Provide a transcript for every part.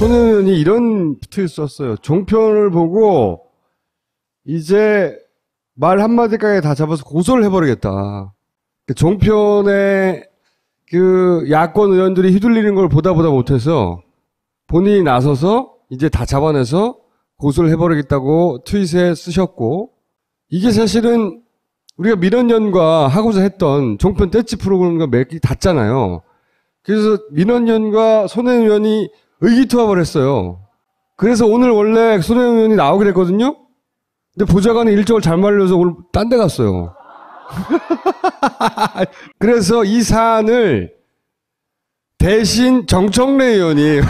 손혜원 의원이 이런 트윗 썼어요. 종편을 보고 이제 말 한마디까지 다 잡아서 고소를 해버리겠다. 종편에 그 야권 의원들이 휘둘리는 걸 보다 못해서 본인이 나서서 이제 다 잡아내서 고소를 해버리겠다고 트윗에 쓰셨고, 이게 사실은 우리가 민원연과 하고자 했던 종편 떼치 프로그램과 맥이 닿잖아요. 그래서 민원연과 손혜원 의원이 의기투합을 했어요. 그래서 오늘 원래 손혜원 의원이 나오기로 했거든요. 근데 보좌관이 일정을 잘못 알려서 오늘 딴 데 갔어요. 그래서 이 사안을 대신 정청래 의원이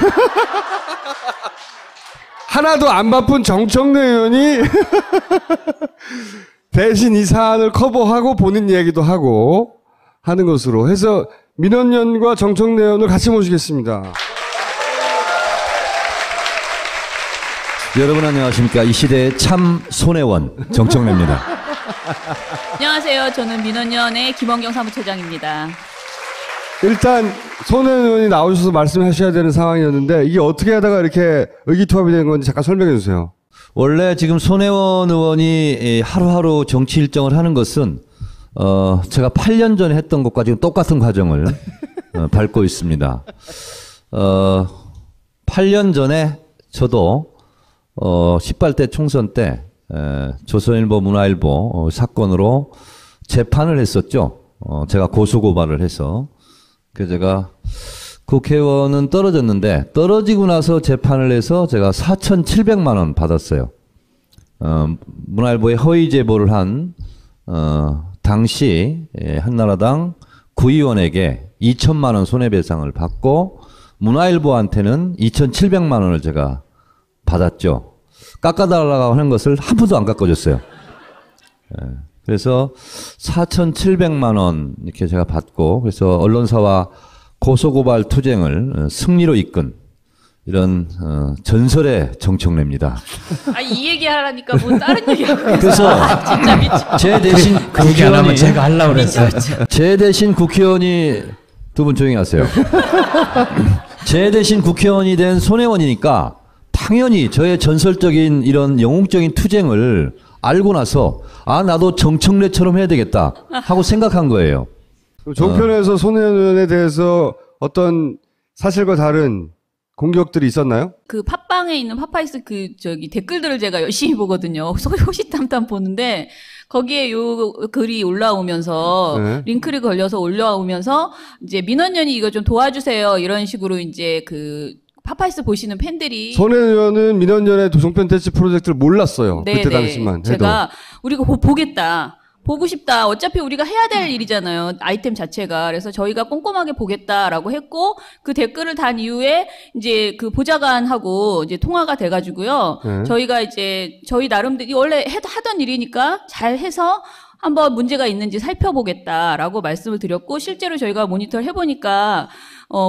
하나도 안 바쁜 정청래 의원이 대신 이 사안을 커버하고 본인 얘기도 하고 하는 것으로 해서 민원연과 정청래 의원을 같이 모시겠습니다. 여러분 안녕하십니까. 이 시대의 참 손혜원 정청래입니다. 안녕하세요. 저는 민원연의 김원경 사무처장입니다. 일단 손혜원 의원이 나오셔서 말씀하셔야 되는 상황이었는데 이게 어떻게 하다가 이렇게 의기투합이 된 건지 잠깐 설명해 주세요. 원래 지금 손혜원 의원이 하루하루 정치 일정을 하는 것은 제가 8년 전에 했던 것과 지금 똑같은 과정을 밟고 있습니다. 8년 전에 저도 18대 총선 때 조선일보 문화일보 사건으로 재판을 했었죠. 제가 고소고발을 해서. 그래서 제가 국회의원은 떨어졌는데 떨어지고 나서 재판을 해서 제가 4,700만 원 받았어요. 문화일보에 허위 제보를 한 당시 한나라당 구의원에게 2천만 원 손해배상을 받고 문화일보한테는 2,700만 원을 제가 받았죠. 깎아달라고 하는 것을 한 푼도 안 깎아줬어요. 그래서 4,700만 원 이렇게 제가 받고, 그래서 언론사와 고소고발 투쟁을 승리로 이끈 이런 전설의 정청래입니다. 아, 이 얘기 하라니까 뭐 다른 얘기하고 그래서 진짜 미쳐. 제 대신 그 얘기 안 하면 제가 하려고 그랬어요. 제 대신 국회의원이, 두 분 조용히 하세요. 제 대신 국회의원이 된 손혜원이니까 당연히 저의 전설적인 이런 영웅적인 투쟁을 알고 나서 아 나도 정청래처럼 해야 되겠다 하고 생각한 거예요. 종편에서 손혜원 의원에 대해서 어떤 사실과 다른 공격들이 있었나요? 그 팟빵에 있는 팟파이스 댓글들을 제가 열심히 보거든요. 호시탐탐 보는데 거기에 요 글이 올라오면서 네. 링크를 걸려서 올라오면서 이제 민원연이 이거 좀 도와주세요 이런 식으로 이제 그 팟파이스 보시는 팬들이 손혜원 의원은 민원연의 종편 떼치 프로젝트를 몰랐어요. 네네. 그때 당시만 해도. 제가 우리가 보겠다. 보고 싶다. 어차피 우리가 해야 될 일이잖아요. 아이템 자체가. 그래서 저희가 꼼꼼하게 보겠다라고 했고, 그 댓글을 단 이후에 이제 그 보좌관하고 이제 통화가 돼가지고요. 저희가 이제 저희 나름대로 원래 하던 일이니까 잘 해서 한번 문제가 있는지 살펴보겠다라고 말씀을 드렸고, 실제로 저희가 모니터를 해보니까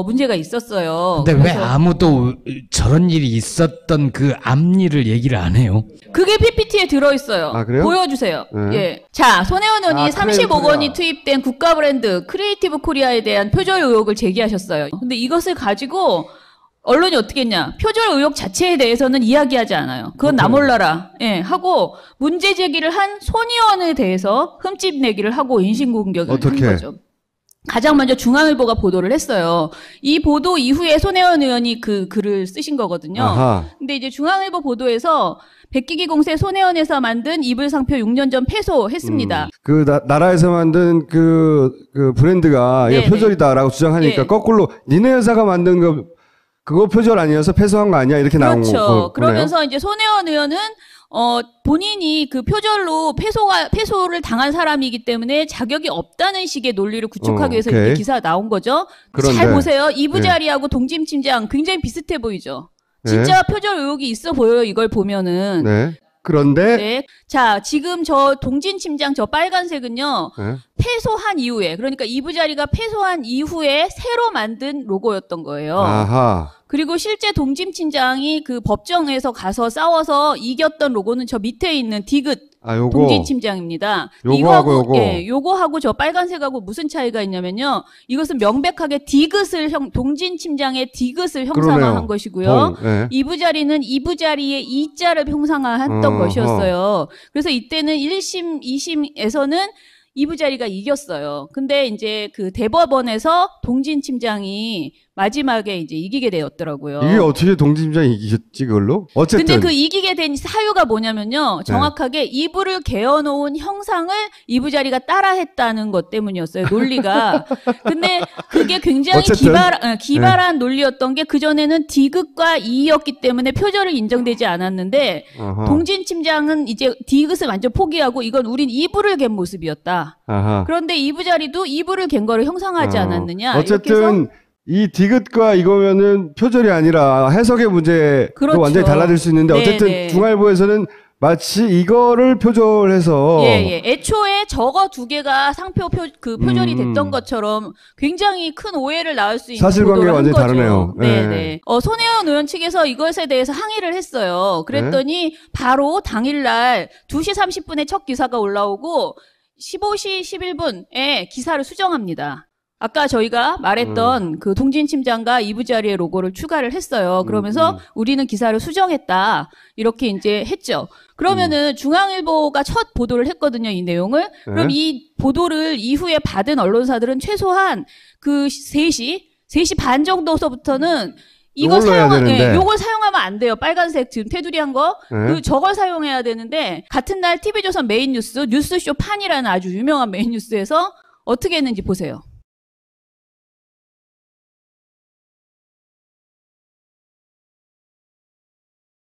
문제가 있었어요. 근데 왜 아무도 저런 일이 있었던 그 앞일을 얘기를 안 해요? 그게 PPT에 들어있어요. 아, 그래요? 보여주세요. 네. 예. 자, 손혜원 의원이 35억 원이 투입된 국가 브랜드 크리에이티브 코리아에 대한 표절 의혹을 제기하셨어요. 근데 이것을 가지고 언론이 어떻게 했냐. 표절 의혹 자체에 대해서는 이야기하지 않아요. 그건 나 몰라라. 예, 하고 문제 제기를 한 손 의원에 대해서 흠집 내기를 하고 인신공격을 한 거죠. 가장 먼저 중앙일보가 보도를 했어요. 이 보도 이후에 손혜원 의원이 그 글을 쓰신 거거든요. 아하. 근데 이제 중앙일보 보도에서 백기기 공세 손혜원에서 만든 이불상표 6년 전 폐소했습니다. 그 나라에서 만든 그 브랜드가 이거 표절이다라고 주장하니까 네. 거꾸로 니네 회사가 만든 그거 표절 아니어서 폐소한 거 아니야 이렇게 나온 거. 그렇죠. 그러면서 이제 손혜원 의원은 본인이 그 표절로 폐소를 당한 사람이기 때문에 자격이 없다는 식의 논리를 구축하기 위해서 이렇게 기사가 나온 거죠. 그런데, 잘 보세요. 이부자리하고 동진침장 굉장히 비슷해 보이죠. 진짜 표절 의혹이 있어 보여요. 이걸 보면은. 네. 그런데 네. 자, 지금 저 동진침장 저 빨간색은요. 패소한 이후에, 그러니까 2부 자리가 패소한 이후에 새로 만든 로고였던 거예요. 아하. 그리고 실제 동진팀장이 그 법정에서 가서 싸워서 이겼던 로고는 저 밑에 있는 디귿 요거. 동진팀장입니다. 요거하고 요거. 예, 요거하고 저 빨간색하고 무슨 차이가 있냐면요. 이것은 명백하게 디귿을 동진팀장의 디귿을 형상화한 그러네요. 것이고요. 예. 2부 자리는 2부 자리의 이자를 형상화했던 것이었어요. 그래서 이때는 1심, 2심에서는 2부 자리가 이겼어요. 근데 이제 그 대법원에서 동진팀장이 마지막에 이제 이기게 되었더라고요. 이게 어떻게 동진팀장이 이기셨지, 그걸로? 어쨌든. 근데 그 이기게 된 사유가 뭐냐면요. 정확하게 2부를 개어놓은 형상을 2부 자리가 따라했다는 것 때문이었어요. 논리가. 근데 그게 굉장히 어쨌든. 기발한 논리였던 게 그전에는 디귿과 이였기 때문에 표절을 인정되지 않았는데 아하. 동진팀장은 이제 디귿을 완전 포기하고 이건 우린 2부를 갠 모습이었다. 아하. 그런데 2부 자리도 2부를 갠 거를 형상하지 않았느냐. 이렇게 해서 어쨌든 이 디귿과 이거면은 표절이 아니라 해석의 문제도 그렇죠. 완전히 달라질 수 있는데 네, 어쨌든 네. 중앙일보에서는 마치 이거를 표절해서 예. 애초에 저거 두 개가 표절이 됐던 것처럼 굉장히 큰 오해를 낳을 수 있는 사실관계가 보도를 한 완전히 거죠. 다르네요. 네네. 손혜원 의원 측에서 이것에 대해서 항의를 했어요. 그랬더니 바로 당일날 2시 30분에 첫 기사가 올라오고 15시 11분에 기사를 수정합니다. 아까 저희가 말했던 그 동진팀장과 2부 자리의 로고를 추가를 했어요. 그러면서 우리는 기사를 수정했다. 이렇게 이제 했죠. 그러면은 중앙일보가 첫 보도를 했거든요, 이 내용을. 그럼 이 보도를 이후에 받은 언론사들은 최소한 그 3시 반 정도서부터는 이거 요걸로 해야 되는데. 요걸 사용하면 안 돼요. 빨간색 지금 테두리 한 거. 네. 저걸 사용해야 되는데 같은 날 TV조선 메인 뉴스쇼 판이라는 아주 유명한 메인 뉴스에서 어떻게 했는지 보세요.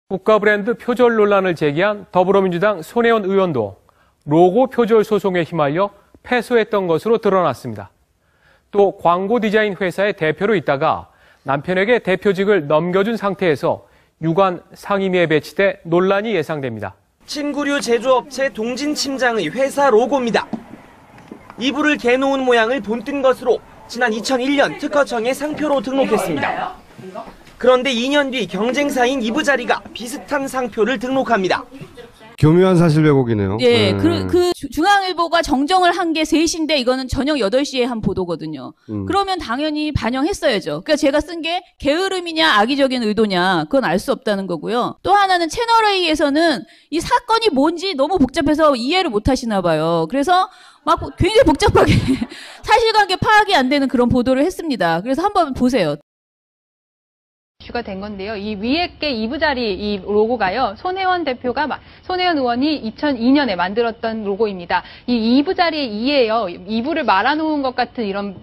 국가 브랜드 표절 논란을 제기한 더불어민주당 손혜원 의원도 로고 표절 소송에 휘말려 패소했던 것으로 드러났습니다. 또 광고 디자인 회사의 대표로 있다가 남편에게 대표직을 넘겨준 상태에서 유관 상임위에 배치돼 논란이 예상됩니다. 침구류 제조업체 동진침장의 회사 로고입니다. 이불을 개놓은 모양을 본뜬 것으로 지난 2001년 특허청에 상표로 등록했습니다. 그런데 2년 뒤 경쟁사인 이부자리가 비슷한 상표를 등록합니다. 교묘한 사실 왜곡이네요. 예, 그 중앙일보가 정정을 한 게 3시인데 이거는 저녁 8시에 한 보도거든요. 그러면 당연히 반영했어야죠. 그러니까 제가 쓴 게 게으름이냐 악의적인 의도냐 그건 알 수 없다는 거고요. 또 하나는 채널A에서는 이 사건이 뭔지 너무 복잡해서 이해를 못 하시나 봐요. 그래서 막 굉장히 복잡하게 사실관계 파악이 안 되는 그런 보도를 했습니다. 그래서 한번 보세요. 이슈가 된 건데요. 이 위에 게 2부자리 이 로고가요. 손혜원 의원이 2002년에 만들었던 로고입니다. 이 2부자리의 2예요. 2부를 말아놓은 것 같은 이런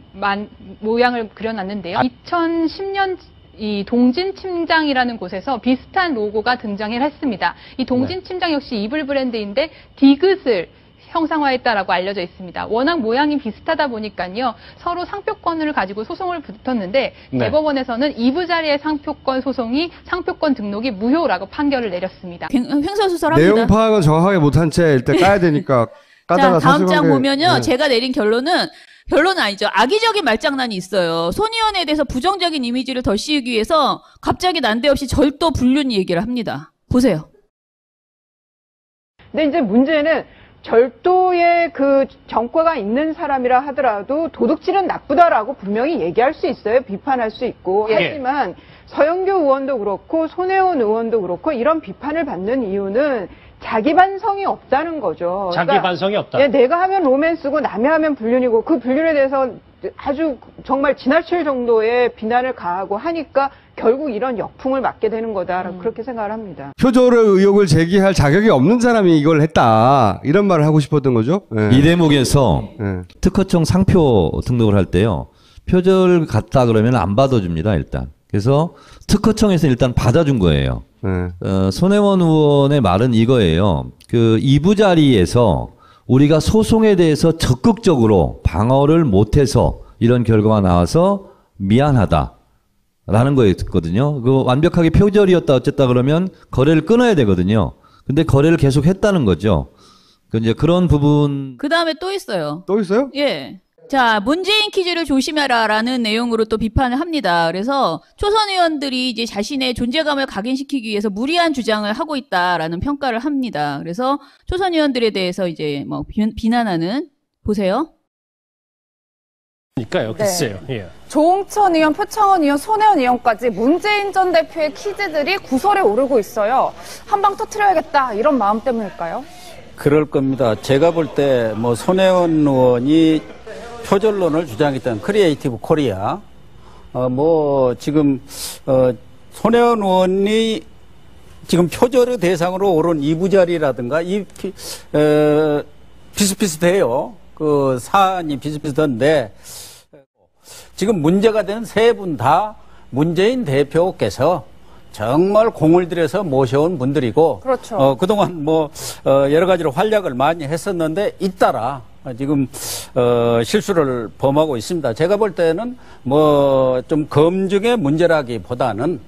모양을 그려놨는데요. 2010년 이 동진침장이라는 곳에서 비슷한 로고가 등장을 했습니다. 이 동진침장 역시 이불 브랜드인데 디귿을 형상화했다라고 알려져 있습니다. 워낙 모양이 비슷하다 보니까요. 서로 상표권을 가지고 소송을 붙었는데 대법원에서는 이부자리의 상표권 소송이 상표권 등록이 무효라고 판결을 내렸습니다. 횡설수설합니다. 내용 파악은 정확하게 못한 채 일단 까야 되니까 까다가 자, 다음 장 사실관계- 보면요. 네. 제가 내린 결론은 아니죠. 악의적인 말장난이 있어요. 손 의원에 대해서 부정적인 이미지를 더 씌우기 위해서 갑자기 난데없이 절도 불륜 얘기를 합니다. 보세요. 근데 이제 문제는 절도의 그 전과가 있는 사람이라 하더라도 도둑질은 나쁘다라고 분명히 얘기할 수 있어요. 비판할 수 있고. 하지만 서영교 의원도 그렇고 손혜원 의원도 그렇고 이런 비판을 받는 이유는 자기 반성이 없다는 거죠. 자기 반성이 없다. 예, 내가 하면 로맨스고 남이 하면 불륜이고 그 불륜에 대해서 아주 정말 지나칠 정도의 비난을 가하고 하니까 결국 이런 역풍을 맞게 되는 거다라고 그렇게 생각을 합니다. 표절의 의혹을 제기할 자격이 없는 사람이 이걸 했다. 이런 말을 하고 싶었던 거죠. 네. 이 대목에서 네. 특허청 상표 등록을 할 때요. 표절 같다 그러면 안 받아줍니다, 일단. 그래서 특허청에서 일단 받아준 거예요. 네. 손혜원 의원의 말은 이거예요. 그 2부 자리에서 우리가 소송에 대해서 적극적으로 방어를 못해서 이런 결과가 나와서 미안하다. 라는 거였거든요. 그 완벽하게 표절이었다 어쨌다 그러면 거래를 끊어야 되거든요. 근데 거래를 계속 했다는 거죠. 이제 그런 부분. 그 다음에 또 있어요. 또 있어요? 예. 자, 문재인 퀴즈를 조심하라라는 내용으로 또 비판을 합니다. 그래서 초선 의원들이 이제 자신의 존재감을 각인시키기 위해서 무리한 주장을 하고 있다라는 평가를 합니다. 그래서 초선 의원들에 대해서 이제 뭐 비난하는, 보세요. 그러니까요, 글쎄요. 예. 조홍천 의원, 표창원 의원, 손혜원 의원까지 문재인 전 대표의 퀴즈들이 구설에 오르고 있어요. 한 방 터트려야겠다 이런 마음 때문일까요? 그럴 겁니다. 제가 볼 때 뭐 손혜원 의원이 표절론을 주장했던 크리에이티브 코리아, 지금 손혜원 의원이 지금 표절의 대상으로 오른 이부자리라든가 비슷비슷해요. 그 사안이 비슷비슷한데 지금 문제가 된 세 분 다 문재인 대표께서 정말 공을 들여서 모셔온 분들이고, 그렇죠. 그동안 여러 가지로 활약을 많이 했었는데 잇따라 지금 실수를 범하고 있습니다. 제가 볼 때는 좀 검증의 문제라기보다는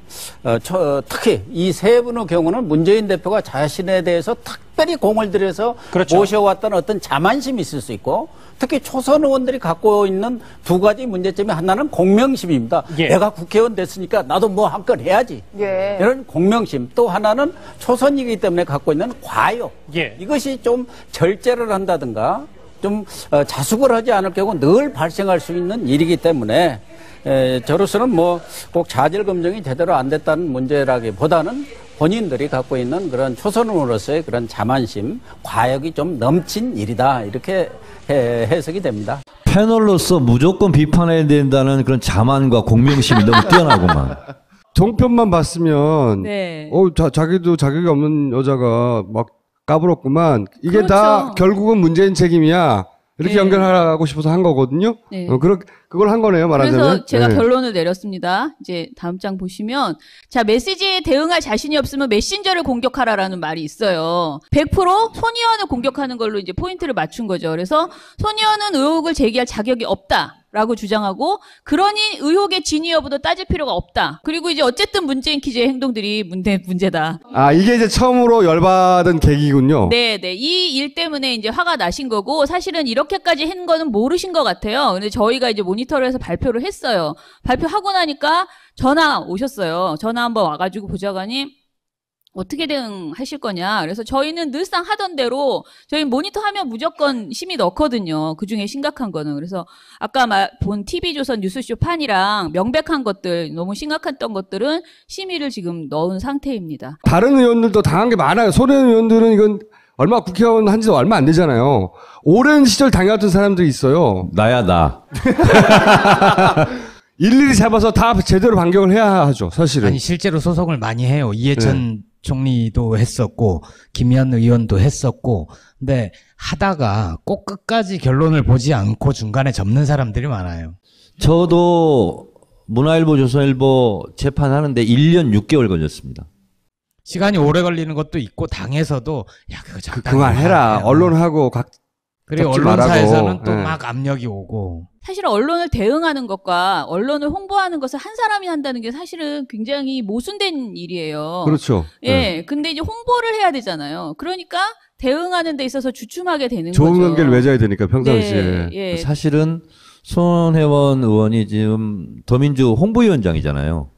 특히 이 세 분의 경우는 문재인 대표가 자신에 대해서 특별히 공을 들여서 그렇죠. 모셔왔던 어떤 자만심이 있을 수 있고, 특히 초선 의원들이 갖고 있는 두 가지 문제점이 하나는 공명심입니다. 예. 내가 국회의원 됐으니까 나도 뭐 한 건 해야지. 예. 이런 공명심. 또 하나는 초선이기 때문에 갖고 있는 과욕. 예. 이것이 좀 절제를 한다든가 좀 자숙을 하지 않을 경우 늘 발생할 수 있는 일이기 때문에 저로서는 꼭 자질 검증이 제대로 안 됐다는 문제라기보다는 본인들이 갖고 있는 그런 초선으로서의 그런 자만심, 과욕이 좀 넘친 일이다, 이렇게 해석이 됩니다. 패널로서 무조건 비판해야 된다는 그런 자만과 공명심이 너무 뛰어나구만. 종편만 봤으면 네. 자기도 자격이 없는 여자가 막 까불었구만. 이게 그렇죠. 다 결국은 문재인 책임이야. 이렇게 네. 연결하고 싶어서 한 거거든요. 네. 그걸 한 거네요, 말하자면. 그래서 제가 네. 결론을 내렸습니다. 이제 다음 장 보시면, 자, 메시지에 대응할 자신이 없으면 메신저를 공격하라라는 말이 있어요. 100% 손의원을 공격하는 걸로 이제 포인트를 맞춘 거죠. 그래서 손의원은 의혹을 제기할 자격이 없다. 라고 주장하고, 그러니 의혹의 진위 여부도 따질 필요가 없다. 그리고 이제 어쨌든 문재인 퀴즈의 행동들이 문제다. 이게 이제 처음으로 열받은 계기군요. 네네. 이 일 때문에 이제 화가 나신 거고, 사실은 이렇게까지 한 거는 모르신 것 같아요. 근데 저희가 이제 모니터를 해서 발표를 했어요. 발표하고 나니까 전화 오셨어요. 전화 한번 와가지고 보좌관이 어떻게 대응하실 거냐. 그래서 저희는 늘상 하던 대로 저희 모니터 하면 무조건 심의 넣거든요. 그중에 심각한 거는. 그래서 아까 본 TV조선 뉴스쇼 판이랑 명백한 것들, 너무 심각했던 것들은 심의를 지금 넣은 상태입니다. 다른 의원들도 당한 게 많아요. 손혜원 의원들은 이건 국회의원 한 지도 얼마 안 되잖아요. 오랜 시절 당해왔던 사람들이 있어요. 나야, 나. 일일이 잡아서 다 제대로 반격을 해야 하죠, 사실은. 아니, 실제로 소송을 많이 해요. 이해찬 총리도 했었고, 김현 의원도 했었고, 근데 하다가 꼭 끝까지 결론을 보지 않고 중간에 접는 사람들이 많아요. 저도 문화일보, 조선일보 재판하는데 1년 6개월 걸렸습니다. 시간이 오래 걸리는 것도 있고, 당에서도, 야, 그거 적당히 그만해라. 해라. 언론하고 그리고 잡지 언론사에서는 말라고. 또 예. 막 압력이 오고. 사실 언론을 대응하는 것과 언론을 홍보하는 것을 한 사람이 한다는 게 사실은 굉장히 모순된 일이에요. 그렇죠. 예. 근데 이제 홍보를 해야 되잖아요. 그러니까 대응하는 데 있어서 주춤하게 되는 좋은 거죠. 관계를 맺어야 되니까, 평상시에. 네, 예. 사실은 손혜원 의원이 지금 더민주 홍보위원장이잖아요.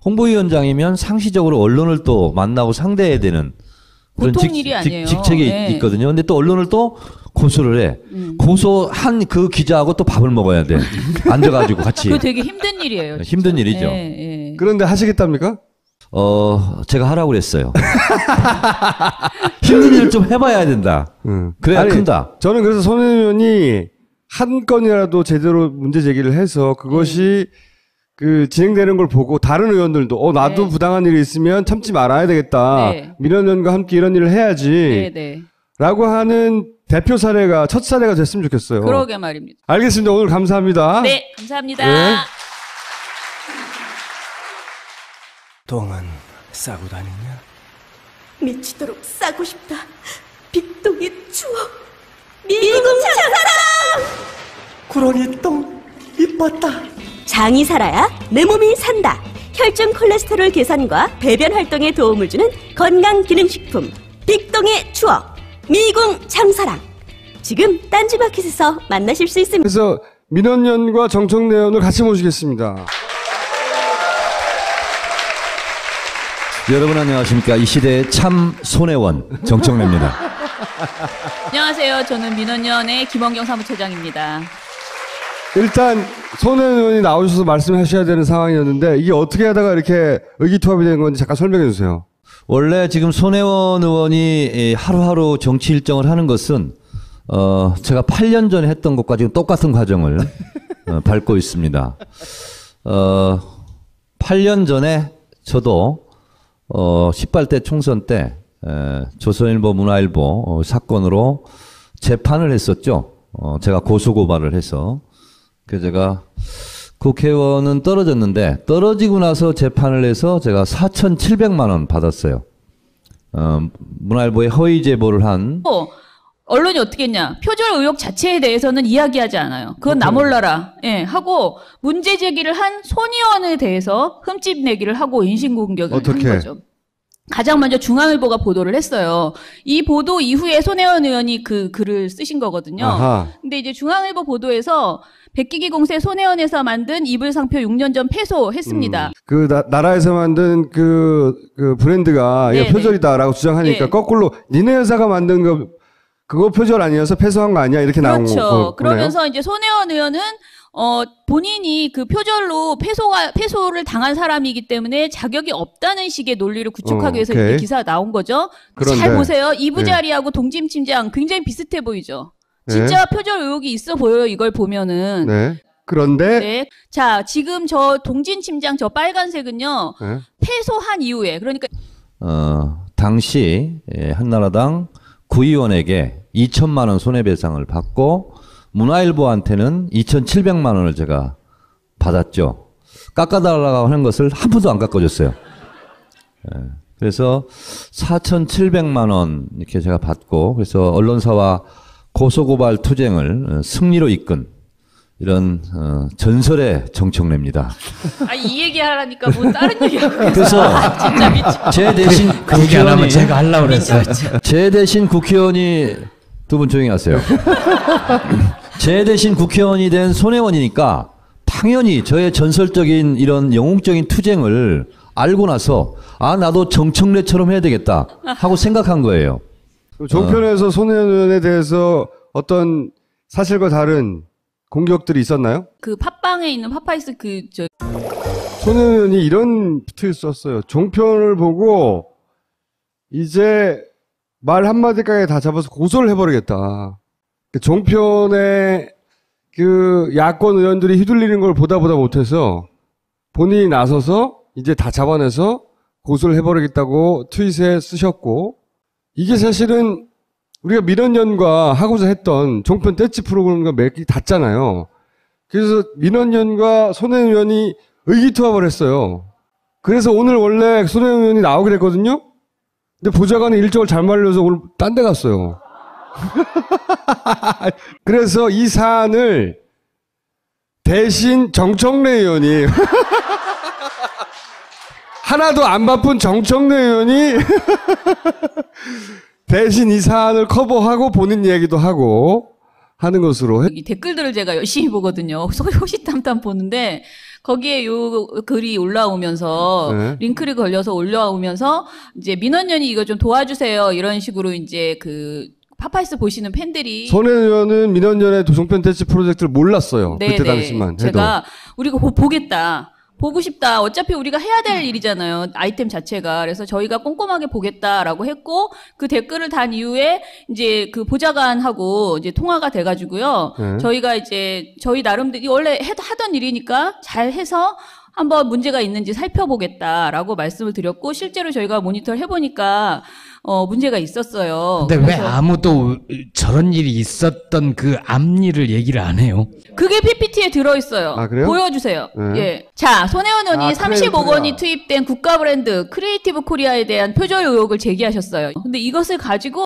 홍보위원장이면 상시적으로 언론을 또 만나고 상대해야 되는 그런 보통 일이 아니에요. 직책이 네. 있거든요. 근데 또 언론을 또 고소를 해. 고소한 그 기자하고 또 밥을 먹어야 돼. 앉아가지고 같이. 그거 되게 힘든 일이에요. 진짜. 힘든 일이죠. 예, 예. 그런데 하시겠답니까? 제가 하라고 그랬어요. 힘든 일 좀 해봐야 된다. 그래야 큰다. 저는 그래서 손혜원 의원이 한 건이라도 제대로 문제 제기를 해서 그것이 진행되는 걸 보고 다른 의원들도 나도 네. 부당한 일이 있으면 참지 말아야 되겠다. 네. 민원 의원과 함께 이런 일을 해야지. 네, 네. 라고 하는 대표 사례가 첫 사례가 됐으면 좋겠어요. 그러게 말입니다. 알겠습니다. 오늘 감사합니다. 네, 감사합니다. 네. 똥은 싸고 다니냐? 미치도록 싸고 싶다. 빅동의 추억. 미궁 장사랑. 구렁이 똥 이뻤다. 장이 살아야 내 몸이 산다. 혈중 콜레스테롤 개선과 배변 활동에 도움을 주는 건강기능식품 빅동의 추억. 미궁 장사랑. 지금 딴지마켓에서 만나실 수 있습니다. 그래서 민원연과 정청래 의원을 같이 모시겠습니다. 여러분 안녕하십니까. 이 시대의 참 손혜원 정청래입니다. 안녕하세요. 저는 민원연의 김원경 사무처장입니다. 일단 손혜원 의원이 나오셔서 말씀하셔야 되는 상황이었는데 이게 어떻게 하다가 이렇게 의기투합이 된 건지 잠깐 설명해 주세요. 원래 지금 손혜원 의원이 하루하루 정치 일정을 하는 것은 제가 8년 전에 했던 것과 지금 똑같은 과정을 밟고 있습니다. 8년 전에 저도 18대 총선 때 조선일보 문화일보 사건으로 재판을 했었죠. 제가 고소고발을 해서. 그래서 제가 국회의원은 떨어졌는데 떨어지고 나서 재판을 해서 제가 4,700만 원 받았어요. 문화일보에 허위 제보를 한 언론이 어떻게 했냐. 표절 의혹 자체에 대해서는 이야기하지 않아요. 그건 나 몰라라. 예, 하고 문제 제기를 한 손 의원에 대해서 흠집 내기를 하고 인신공격을 한 거죠. 가장 먼저 중앙일보가 보도를 했어요. 이 보도 이후에 손혜원 의원이 그 글을 쓰신 거거든요. 아하. 근데 이제 중앙일보 보도에서 백기기 공세 손혜원에서 만든 이불상표 6년 전 패소했습니다. 나라에서 만든 그 브랜드가 이거 표절이다라고 주장하니까 거꾸로 니네 회사가 만든 그거 표절 아니어서 패소한 거 아니야? 이렇게 나온 거고. 그렇죠. 그러면서 이제 손혜원 의원은 본인이 그 표절로 패소를 당한 사람이기 때문에 자격이 없다는 식의 논리를 구축하기 위해서 이렇게 기사가 나온 거죠. 그런데, 잘 보세요. 이부자리하고 동진 침장 굉장히 비슷해 보이죠. 진짜 표절 의혹이 있어 보여요. 이걸 보면은. 네. 그런데 자, 지금 저 동진 침장 저 빨간색은요. 패소한 이후에 그러니까 당시 한나라당 구의원에게 2천만 원 손해배상을 받고 문화일보한테는 2,700만 원을 제가 받았죠. 깎아달라고 하는 것을 한 푼도 안 깎아줬어요. 그래서 4,700만 원 이렇게 제가 받고 그래서 언론사와 고소고발 투쟁을 승리로 이끈 이런 전설의 정청래입니다. 이 얘기 하라니까 뭐 다른 얘기하고 그래서 진짜 미쳐. 제 대신 그 얘기 안 하면 제가 하려고 그랬어요. 제 대신 국회의원이 두 분 조용히 하세요. 제 대신 국회의원이 된 손혜원이니까 당연히 저의 전설적인 이런 영웅적인 투쟁을 알고 나서 나도 정청래처럼 해야 되겠다 하고 생각한 거예요. 종편에서 손혜원 의원에 대해서 어떤 사실과 다른 공격들이 있었나요? 그 팟빵에 있는 파파이스 손혜원 의원이 이런 트윗 썼어요. 종편을 보고 이제 말 한마디까지 다 잡아서 고소를 해버리겠다. 종편의 그 야권 의원들이 휘둘리는 걸 보다 못해서 본인이 나서서 이제 다 잡아내서 고소를 해버리겠다고 트윗에 쓰셨고 이게 사실은 우리가 민원연과 하고자 했던 종편 떼치 프로그램과 맥이 닿잖아요. 그래서 민원연과 손혜원 의원이 의기투합을 했어요. 그래서 오늘 원래 손혜원 의원이 나오기로 했거든요. 근데 보좌관이 일정을 잘 말려서 오늘 딴 데 갔어요. 그래서 이 사안을 대신 정청래 의원이 하나도 안 바쁜 정청래 의원이 대신 이 사안을 커버하고 본인 얘기도 하고 하는 것으로. 이 댓글들을 제가 열심히 보거든요. 호시탐탐 보는데 거기에 요 글이 올라오면서 링크를 걸려서 올라오면서 이제 민원연이 이거 좀 도와주세요 이런 식으로 이제 그 파파이스 보시는 팬들이 손혜원 의원은 민원연의 종편 떼치 프로젝트를 몰랐어요. 그때 당시만 해도. 제가 우리가 보겠다. 보고 싶다. 어차피 우리가 해야 될 일이잖아요. 아이템 자체가. 그래서 저희가 꼼꼼하게 보겠다라고 했고 그 댓글을 단 이후에 이제 그 보좌관하고 이제 통화가 돼가지고요. 저희가 이제 저희 나름대로 원래 하던 일이니까 잘 해서 한번 문제가 있는지 살펴보겠다라고 말씀을 드렸고 실제로 저희가 모니터를 해보니까 문제가 있었어요. 근데 왜 아무도 저런 일이 있었던 그 앞일을 얘기를 안 해요? 그게 PPT에 들어있어요. 그래요? 보여주세요. 예. 자, 손혜원 의원이 30억 원이 투입된 국가 브랜드 크리에이티브 코리아에 대한 표절 의혹을 제기하셨어요. 근데 이것을 가지고